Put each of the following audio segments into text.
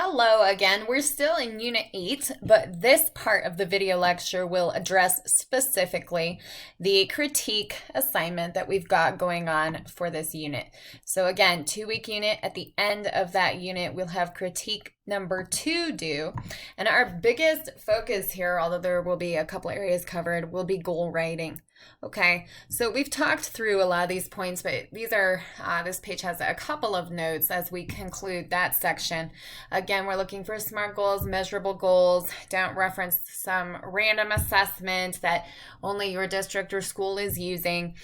Hello again. We're still in Unit 8, but this part of the video lecture will address specifically the critique assignment that we've got going on for this unit. So again, 2-week unit. At the end of that unit, we'll have critique number 2 due. And our biggest focus here, although there will be a couple areas covered, will be goal writing. Okay, so we've talked through a lot of these points, but these are, this page has a couple of notes as we conclude that section. Again, we're looking for SMART goals, measurable goals. Don't reference some random assessment that only your district or school is using.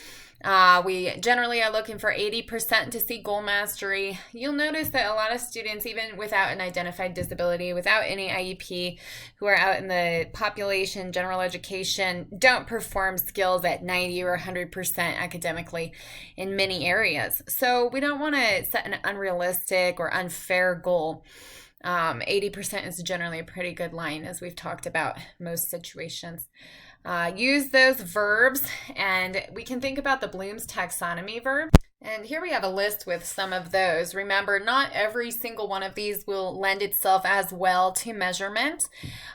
We generally are looking for 80% to see goal mastery. You'll notice that a lot of students, even without an identified disability, without any IEP, who are out in the population, general education, don't perform skills at 90 or 100% academically in many areas. So we don't want to set an unrealistic or unfair goal. 80% is generally a pretty good line, as we've talked about most situations. Use those verbs, and we can think about the Bloom's taxonomy verb. And here we have a list with some of those. Remember, not every single one of these will lend itself as well to measurement.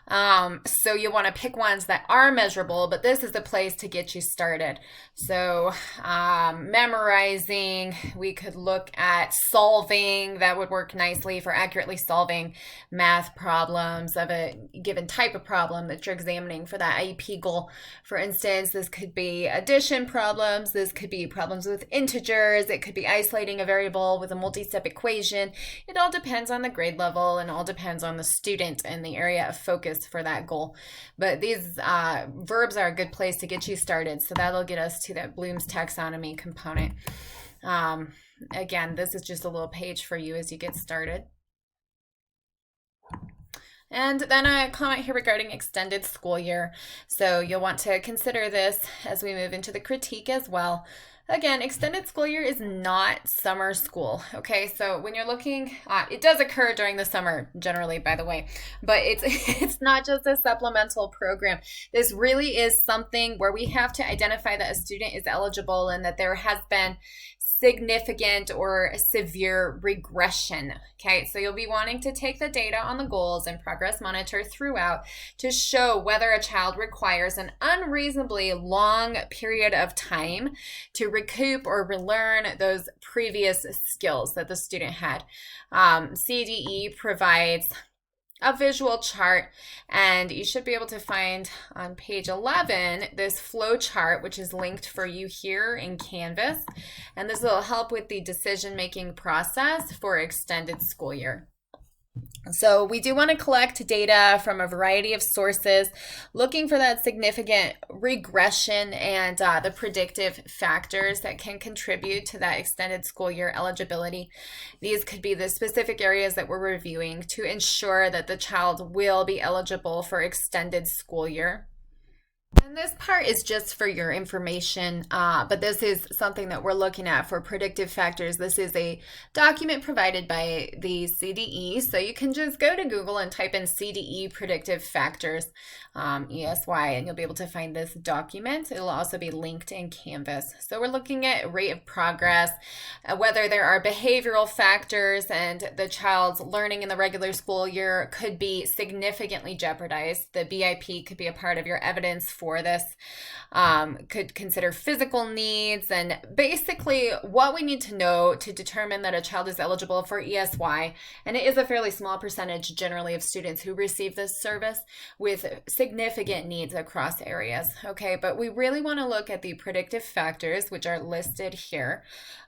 So you want to pick ones that are measurable, but this is the place to get you started. So memorizing, we could look at solving. That would work nicely for accurately solving math problems of a given type of problem that you're examining for that IEP goal. For instance, this could be addition problems. This could be problems with integers. It could be isolating a variable with a multi-step equation. It all depends on the grade level and all depends on the student and the area of focus for that goal. But these verbs are a good place to get you started. So that'll get us to that Bloom's taxonomy component. Again, this is just a little page for you as you get started. And then a comment here regarding extended school year. So you'll want to consider this as we move into the critique as well. Again, extended school year is not summer school, okay? So when you're looking, it does occur during the summer generally, by the way, but it's not just a supplemental program. This really is something where we have to identify that a student is eligible and that there has been significant or severe regression. Okay, so you'll be wanting to take the data on the goals and progress monitor throughout to show whether a child requires an unreasonably long period of time to recoup or relearn those previous skills that the student had. CDE provides a visual chart, and you should be able to find on page 11 this flow chart, which is linked for you here in Canvas, and this will help with the decision-making process for extended school year. So we do want to collect data from a variety of sources, looking for that significant regression and the predictive factors that can contribute to that extended school year eligibility. These could be the specific areas that we're reviewing to ensure that the child will be eligible for extended school year. And this part is just for your information, but this is something that we're looking at for predictive factors. This is a document provided by the CDE, so you can just go to Google and type in CDE predictive factors, ESY, and you'll be able to find this document. It'll also be linked in Canvas. So we're looking at rate of progress, whether there are behavioral factors and the child's learning in the regular school year could be significantly jeopardized. The BIP could be a part of your evidence for this. Could consider physical needs and basically what we need to know to determine that a child is eligible for ESY. And it is a fairly small percentage generally of students who receive this service with significant needs across areas. Okay, but we really want to look at the predictive factors, which are listed here.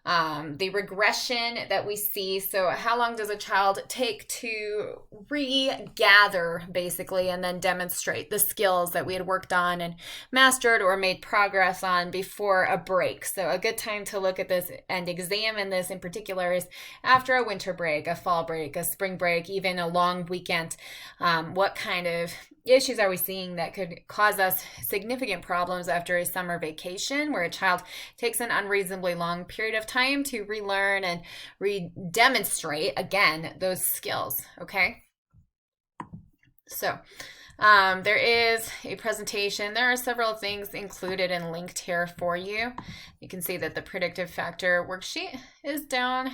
The regression that we see, so how long does a child take to regather basically and then demonstrate the skills that we had worked on and mastered or made progress on before a break. So a good time to look at this and examine this in particular is after a winter break, a fall break, a spring break, even a long weekend. What kind of issues are we seeing that could cause us significant problems after a summer vacation where a child takes an unreasonably long period of time to relearn and re-demonstrate again those skills, okay? So there is a presentation. There are several things included and linked here for you. You can see that the predictive factor worksheet is down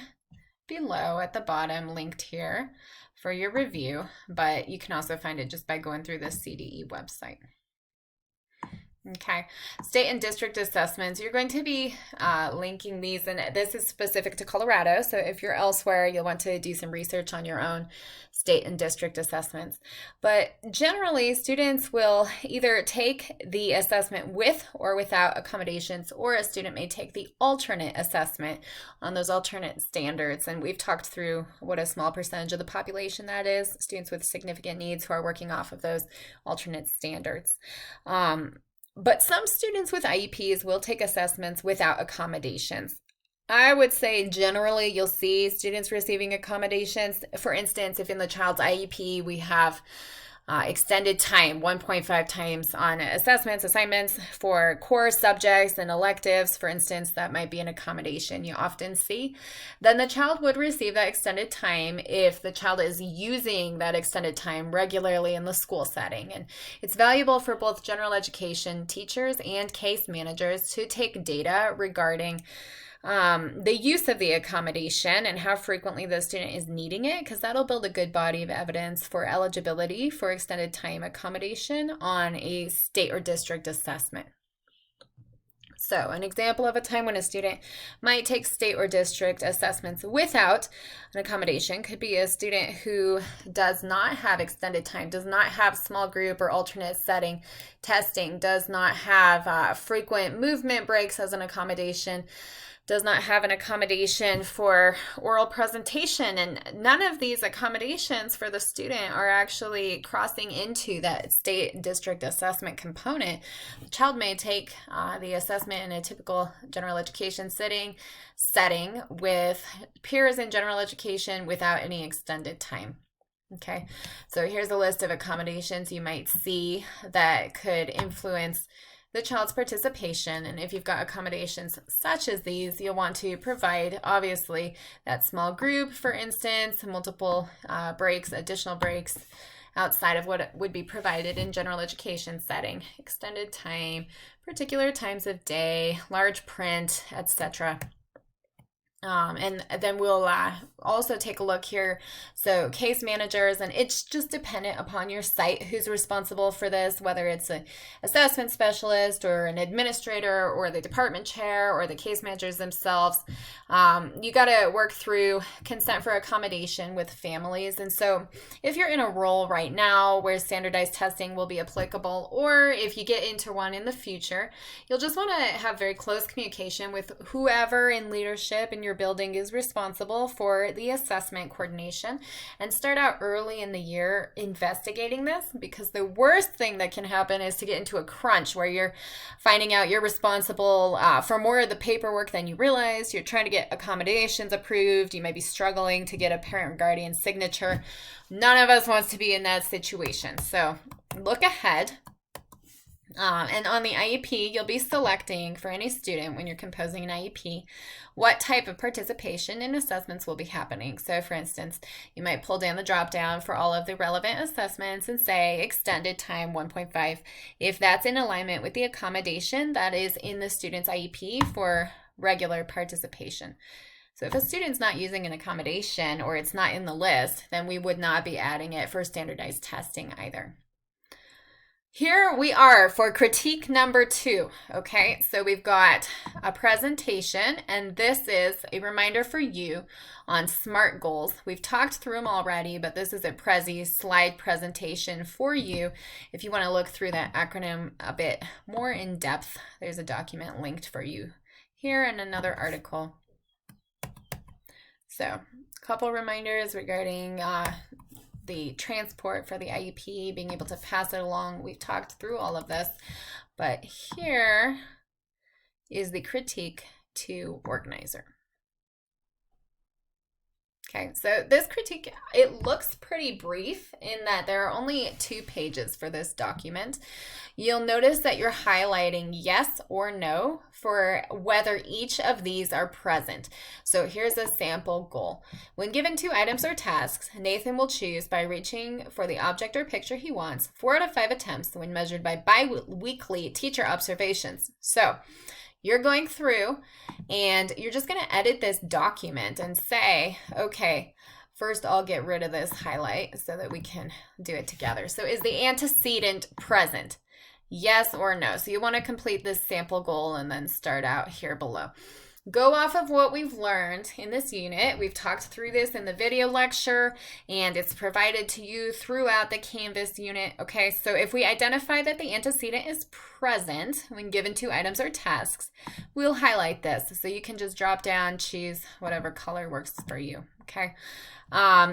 below at the bottom, linked here for your review, but you can also find it just by going through the CDE website. Okay, state and district assessments. You're going to be linking these, and this is specific to Colorado. So if you're elsewhere, you'll want to do some research on your own state and district assessments. But generally, students will either take the assessment with or without accommodations, or a student may take the alternate assessment on those alternate standards. And we've talked through what a small percentage of the population that is, students with significant needs who are working off of those alternate standards. But some students with IEPs will take assessments without accommodations. I would say generally you'll see students receiving accommodations. For instance, if in the child's IEP we have extended time, 1.5 times on assignments for core subjects and electives, for instance, that might be an accommodation you often see, then the child would receive that extended time if the child is using that extended time regularly in the school setting. And it's valuable for both general education teachers and case managers to take data regarding the use of the accommodation and how frequently the student is needing it, because that'll build a good body of evidence for eligibility for extended time accommodation on a state or district assessment. So an example of a time when a student might take state or district assessments without an accommodation could be a student who does not have extended time, does not have small group or alternate setting testing, does not have frequent movement breaks as an accommodation, does not have an accommodation for oral presentation, and none of these accommodations for the student are actually crossing into that state district assessment component. The child may take the assessment in a typical general education setting with peers in general education without any extended time. Okay, so here's a list of accommodations you might see that could influence the child's participation. And if you've got accommodations such as these, you'll want to provide, obviously, that small group, for instance, multiple breaks, additional breaks outside of what would be provided in general education setting, extended time, particular times of day, large print, etc. And then we'll also take a look here. So case managers, and it's just dependent upon your site who's responsible for this, whether it's an assessment specialist or an administrator or the department chair or the case managers themselves. You got to work through consent for accommodation with families. And so if you're in a role right now where standardized testing will be applicable, or if you get into one in the future, you'll just want to have very close communication with whoever in leadership in your building is responsible for the assessment coordination, and start out early in the year investigating this, because the worst thing that can happen is to get into a crunch where you're finding out you're responsible for more of the paperwork than you realize. You're trying to get accommodations approved. You might be struggling to get a parent or guardian signature. None of us wants to be in that situation. So look ahead. And on the IEP, you'll be selecting for any student when you're composing an IEP what type of participation in assessments will be happening. So for instance, you might pull down the drop down for all of the relevant assessments and say extended time 1.5 if that's in alignment with the accommodation that is in the student's IEP for regular participation. So if a student's not using an accommodation or it's not in the list, then we would not be adding it for standardized testing either. Here we are for critique number 2, okay? So we've got a presentation, and this is a reminder for you on SMART goals. We've talked through them already, but this is a Prezi slide presentation for you. If you want to look through that acronym a bit more in depth, there's a document linked for you here and another article. So a couple reminders regarding the transport for the IEP, being able to pass it along. We've talked through all of this, but here is the critique to organizer. Okay, so this critique, it looks pretty brief in that there are only 2 pages for this document. You'll notice that you're highlighting yes or no for whether each of these are present. So here's a sample goal. When given 2 items or tasks, Nathan will choose by reaching for the object or picture he wants 4 out of 5 attempts when measured by bi-weekly teacher observations. So you're going through and you're just going to edit this document and say, okay, first I'll get rid of this highlight so that we can do it together. So is the antecedent present? Yes or no? So you want to complete this sample goal and then start out here below. Go off of what we've learned in this unit. We've talked through this in the video lecture, and it's provided to you throughout the Canvas unit. Okay, so if we identify that the antecedent is present when given two items or tasks, we'll highlight this. So you can just drop down, choose whatever color works for you. Okay,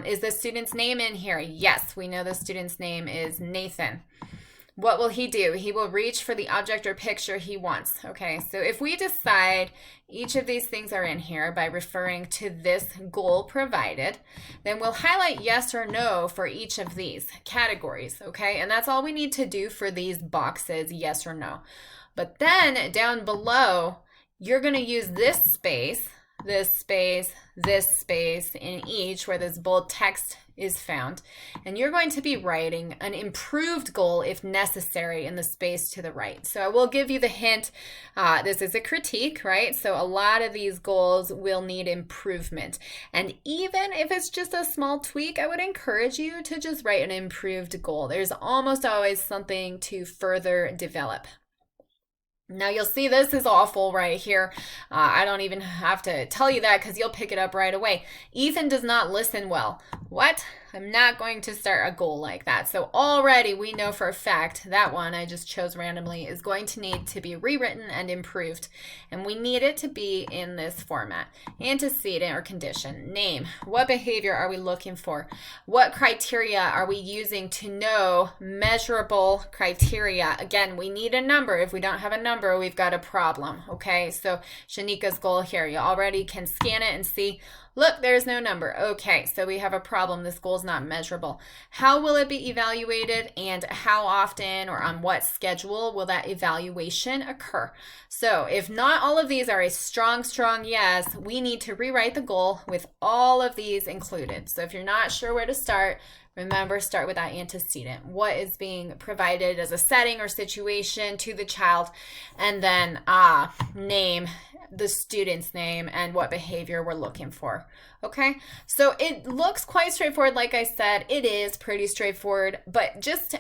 is the student's name in here? Yes, we know the student's name is Nathan. What will he do? He will reach for the object or picture he wants. Okay, so if we decide each of these things are in here by referring to this goal provided, then we'll highlight yes or no for each of these categories, okay? And that's all we need to do for these boxes, yes or no. But then down below, you're gonna use this space in each where this bold text is found. And you're going to be writing an improved goal if necessary in the space to the right. So I will give you the hint, this is a critique, right? So a lot of these goals will need improvement. And even if it's just a small tweak, I would encourage you to just write an improved goal. There's almost always something to further develop. Now you'll see this is awful right here. I don't even have to tell you that because you'll pick it up right away. Ethan does not listen well. What? I'm not going to start a goal like that. So already we know for a fact that one I just chose randomly is going to need to be rewritten and improved. And we need it to be in this format. Antecedent or condition. Name. What behavior are we looking for? What criteria are we using to know measurable criteria? Again, we need a number. If we don't have a number, we've got a problem. Okay, so Shanika's goal here, you already can scan it and see, look, there's no number. Okay, so we have a problem. This goal is not measurable. How will it be evaluated, and how often or on what schedule will that evaluation occur? So if not all of these are a strong yes, we need to rewrite the goal with all of these included. So if you're not sure where to start, remember, start with that antecedent. What is being provided as a setting or situation to the child, and then name the student's name and what behavior we're looking for. Okay, so it looks quite straightforward. Like I said, it is pretty straightforward, but just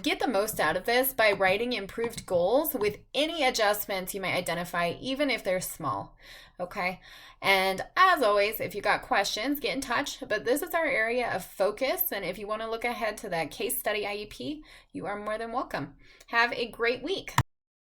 get the most out of this by writing improved goals with any adjustments you might identify, even if they're small. Okay, and as always, if you got questions, get in touch. But this is our area of focus, and if you want to look ahead to that case study IEP, you are more than welcome. Have a great week.